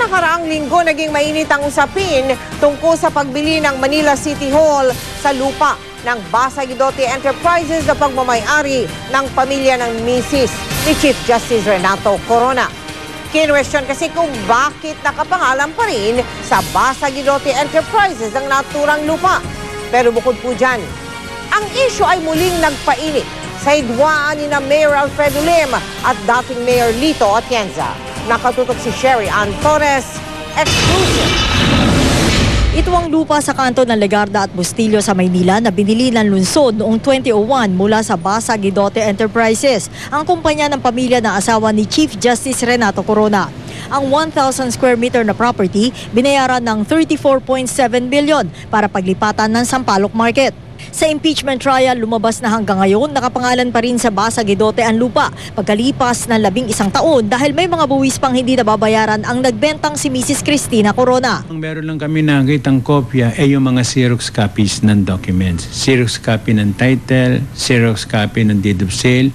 nakaraang linggo, naging mainit ang usapin tungkol sa pagbili ng Manila City Hall sa lupa ng Basa Guidote Enterprises na pagmamay-ari ng pamilya ng misis ni Chief Justice Renato Corona. Kinwestiyon kasi kung bakit nakapangalan pa rin sa Basa Guidote Enterprises ang naturang lupa. Pero bukod po dyan, ang issue ay muling nagpainit sa hidwaan ni na Mayor Alfredo Lim at dating Mayor Lito Atienza. Nakatutok si Sherry Ann Torres, exclusive. Ito ang lupa sa kanto ng Legarda at Bustillo sa Maynila na binili ng lungsod noong 2001 mula sa Basa Guidote Enterprises, ang kumpanya ng pamilya ng asawa ni Chief Justice Renato Corona. Ang 1,000 square meter na property binayaran ng 34.7 billion para paglipatan ng Sampaloc Market. Sa impeachment trial, lumabas na hanggang ngayon nakapangalan pa rin sa Basa Guidote ang lupa pagkalipas ng 11 taon dahil may mga buwis pang hindi nababayaran ang nagbentang si Mrs. Cristina Corona. Meron lang kami nakitang kopya ay yung mga Xerox copies ng documents. Xerox copy ng title, Xerox copy ng deed of sale.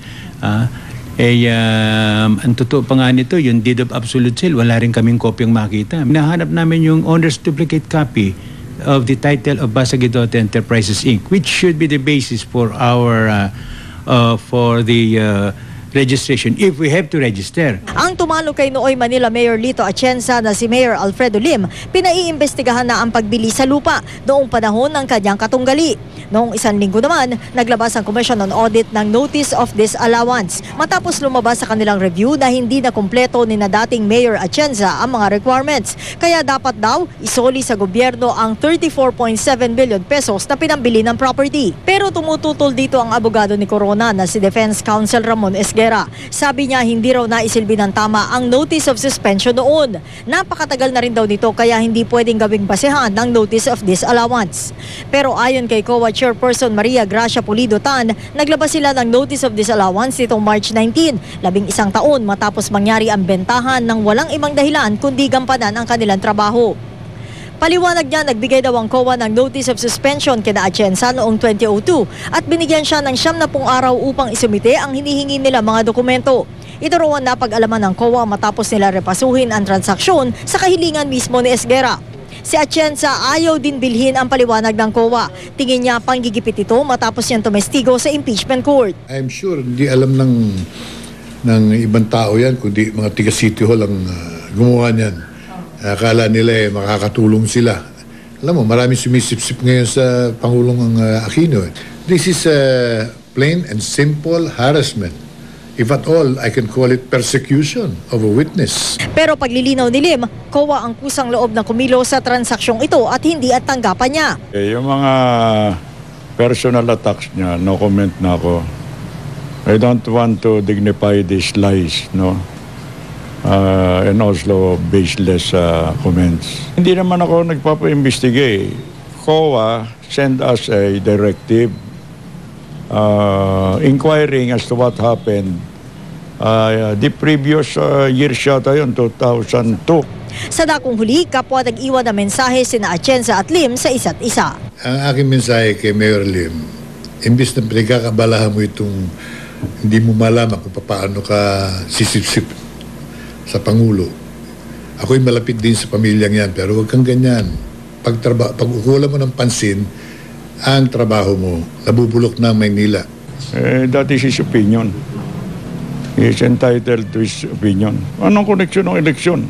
Ang totoo pa nga nito, yung deed of absolute sale, wala rin kaming kopyang makita. Nahanap namin yung owner's duplicate copy of the title of Basa Guidote Enterprises Inc., which should be the basis for our registration if we have to register. Ang tumalo kay nooy Manila Mayor Lito Atienza na si Mayor Alfredo Lim, pinaiimbestigahan na ang pagbili sa lupa noong panahon ng kanyang katunggali. Noong isang linggo naman, naglabas ang Commission on Audit ng Notice of Disallowance matapos lumabas sa kanilang review na hindi na kumpleto ni na dating Mayor Atienza ang mga requirements. Kaya dapat daw isoli sa gobyerno ang 34.7 billion pesos na pinambili ng property. Pero tumututol dito ang abogado ni Corona na si Defense Counsel Ramon Esguera. Sabi niya hindi raw naisilbi ng tama ang Notice of Suspension noon. Napakatagal na rin daw nito kaya hindi pwedeng gawing basehan ng Notice of Disallowance. Pero ayon kay COA Chairperson Maria Gracia Pulido Tan, naglabas sila ng Notice of Disallowance nitong March 19, 11 taon matapos mangyari ang bentahan ng walang ibang dahilan kundi gampanan ang kanilang trabaho. Paliwanag niya, nagbigay daw ang COA ng Notice of Suspension kina Atienza noong 2002 at binigyan siya ng 70 araw upang isumite ang hinihingi nila mga dokumento. Ito raw ang napag-alaman ng COA matapos nila repasuhin ang transaksyon sa kahilingan mismo ni Esguera. Si Atienza ayaw din bilhin ang paliwanag ng COA. Tingin niya panggigipit ito matapos niyang tumestigo sa impeachment court. I'm sure hindi alam ng ibang tao yan, kundi mga tiga City Hall ang gumawa niyan. Akala nila makakatulong sila. Alam mo, marami sumisip-sip ngayon sa Pangulong Aquino. This is plain and simple harassment. If at all, I can call it persecution of a witness. Pero paglilinaw ni Lim, COA ang kusang loob na kumilo sa transaksyong ito at hindi at tanggapan niya. Yung mga personal attacks niya, no comment na ako. I don't want to dignify these lies, no? And also baseless comments. Hindi naman ako nagpapa-investigate. COA sent us a directive inquiring as to what happened the previous year yata yun, 2002. Sa dakong huli, kapwa nag-iwan na mensahe sina Atienza at Lim sa isa't isa. Ang aking mensahe kay Mayor Lim, imbis na pinagkakabalahan mo itong hindi mo malaman kung paano ka sisip-sip sa Pangulo. Ako'y malapit din sa pamilyang yan, pero huwag kang ganyan. Pag ukulan mo ng pansin, ang trabaho mo, nabubulok na Maynila. That is his opinion. He is entitled to his opinion. Anong koneksyon ng eleksyon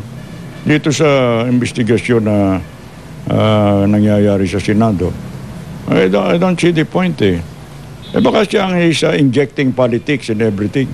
dito sa investigasyon na nangyayari sa Senado? I don't see the point baka siyang he's injecting politics and everything.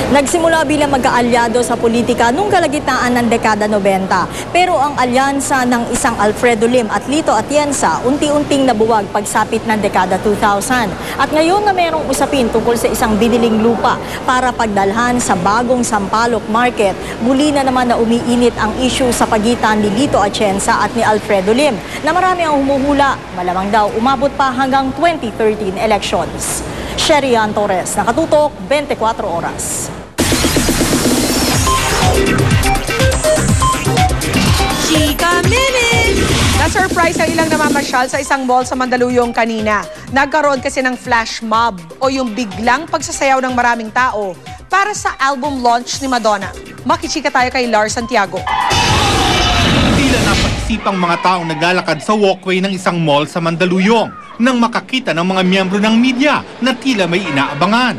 Nagsimula bilang magkaalyado sa politika nung kalagitnaan ng dekada 90. Pero ang alyansa ng isang Alfredo Lim at Lito Atienza unti-unting nabuwag pagsapit ng dekada 2000. At ngayon na mayroong usapin tungkol sa isang biniling lupa para pagdalhan sa bagong Sampaloc Market, muli na naman na umiinit ang issue sa pagitan ni Lito Atienza at ni Alfredo Lim na marami ang humuhula, malamang daw umabot pa hanggang 2013 elections. Sherry Ann Torres, nakatutok 24 oras. Chika Minute! Na-surprise ang ilang namamasyal sa isang mall sa Mandaluyong kanina. Nagkaroon kasi ng flash mob o yung biglang pagsasayaw ng maraming tao para sa album launch ni Madonna. Makichika tayo kay Lars Santiago. Tila napaisipang mga taong naglalakad sa walkway ng isang mall sa Mandaluyong nang makakita ng mga miyembro ng media na tila may inaabangan.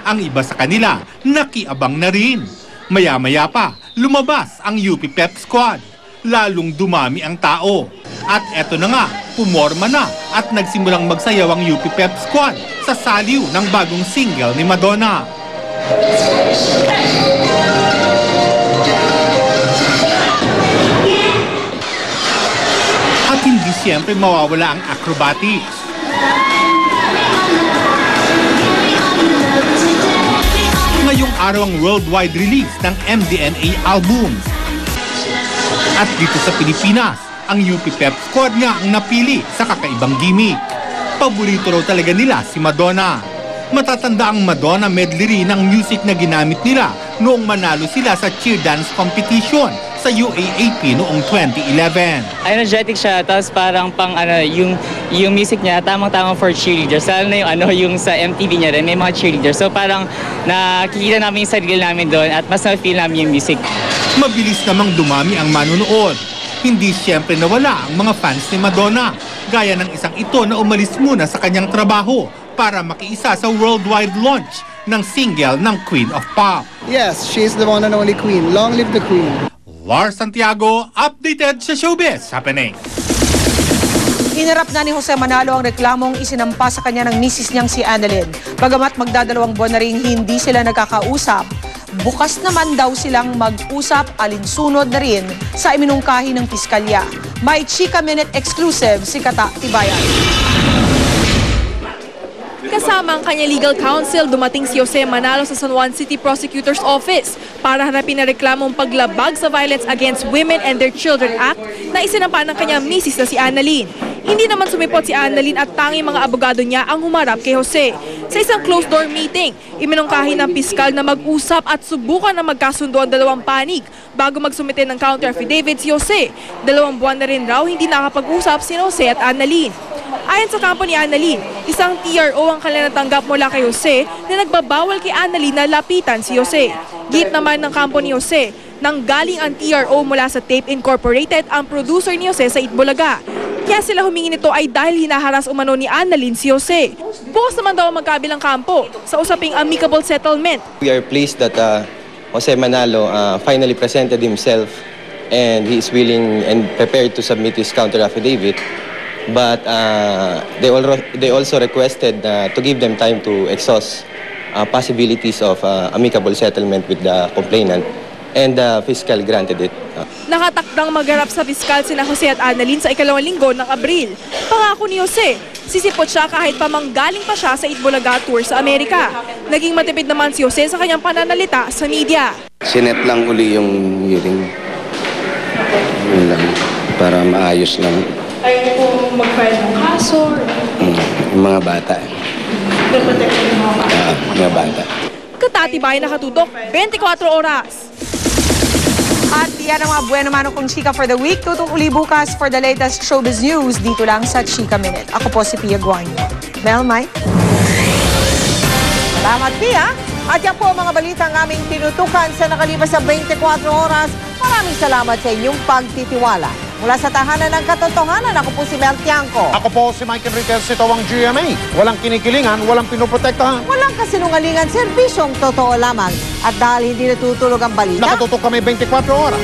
Ang iba sa kanila, nakiabang na rin. Maya-maya pa, lumabas ang UP Pep Squad. Lalong dumami ang tao. At eto na nga, pumorma na at nagsimulang magsayaw ang UP Pep Squad sa saliw ng bagong single ni Madonna. At hindi siyempre mawawala ang acrobatics. Ngayong araw ang worldwide release ng MDNA album. At dito sa Pilipinas, ang UP Pep Squad nga ang napili sa kakaibang gimmick. Paborito raw talaga nila si Madonna. Matatanda ang Madonna medley rin ang music na ginamit nila noong manalo sila sa cheer dance competition sa UAAP noong 2011. Energetic siya, tapos parang yung music niya tamang-tamang for cheerleaders. Lalo na yung sa MTV niya rin, may mga cheerleaders. So parang nakikita namin yung sarili namin doon at mas na-feel namin yung music. Mabilis namang dumami ang manonood. Hindi siyempre nawala ang mga fans ni Madonna, gaya ng isang ito na umalis muna sa kanyang trabaho para makiisa sa worldwide launch ng single ng Queen of Pop. Yes, she's the one and only queen. Long live the queen. Lars Santiago, updated sa Showbiz Happening. Hinarap na ni Jose Manalo ang reklamong isinampa sa kanya ng misis niyang si Annalyn. Bagamat magdadalawang buwan na rin hindi sila nagkakausap, bukas naman daw silang mag-usap alinsunod na rin sa iminungkahi ng piskalya. May Chika Minute exclusive si Kata Tibayan. Kasama ang kanya legal counsel, dumating si Jose Manalo sa San Juan City Prosecutor's Office para harapin na reklamong paglabag sa Violence Against Women and Their Children Act na isinampa ng kanyang misis na si Annalyn. Hindi naman sumipot si Annalyn at tanging mga abogado niya ang humarap kay Jose. Sa isang closed-door meeting, iminungkahi ng piskal na mag-usap at subukan na magkasundo ang dalawang panig bago magsumite ng counter affidavit si Jose. 2 buwan na rin raw hindi nakapag-usap si Jose at Annalyn. Ayon sa kampo ni Annalyn, isang TRO ang kanilang natanggap mula kay Jose na nagbabawal kay Annalyn na lapitan si Jose. Git naman ng kampo ni Jose, nanggaling ang TRO mula sa Tape Incorporated ang producer ni Jose sa Itbulaga. Kaya sila humingi nito ay dahil hinaharas umano ni Annalyn si Jose. Bukas naman daw ang magkabilang kampo sa usaping amicable settlement. We are pleased that Jose Manalo finally presented himself and he is willing and prepared to submit his counter affidavit. But they also requested to give them time to exhaust possibilities of amicable settlement with the complainant, and the fiscal granted it. Nakatakdang magharap sa piskal sina Jose at Annalyn sa ikalawang linggo ng Abril. Pangako ni Jose, sisipot siya kahit pa manggaling pa siya sa Itbulaga tour sa Amerika. Naging matipid naman si Jose sa kanyang pananalita sa media. Sinet lang uli yung hearing. Yun lang, para maayos lang. Ayaw po mag-file ng kaso? Yung mga bata. Mga bata. Katatibay nakatutok 24 oras. At yan ang mga buwan naman kong Chika for the week. Tutok uli bukas for the latest showbiz news dito lang sa Chika Minute. Ako po si Pia Guanyo. Mel, Mike. Salamat, Pia. At yan po ang mga balitang aming tinutukan sa nakalipas sa 24 oras. Maraming salamat sa inyong pagtitiwala. Mula sa tahanan ng katotohanan, ako po si Mel Tiangco. Ako po si Mike Enriquez, ito ang GMA. Walang kinikilingan, walang pinoprotektahan. Walang kasinungalingan, serbisyong totoo lamang. At dahil hindi natutulog ang balita, nakatutok kami 24 oras.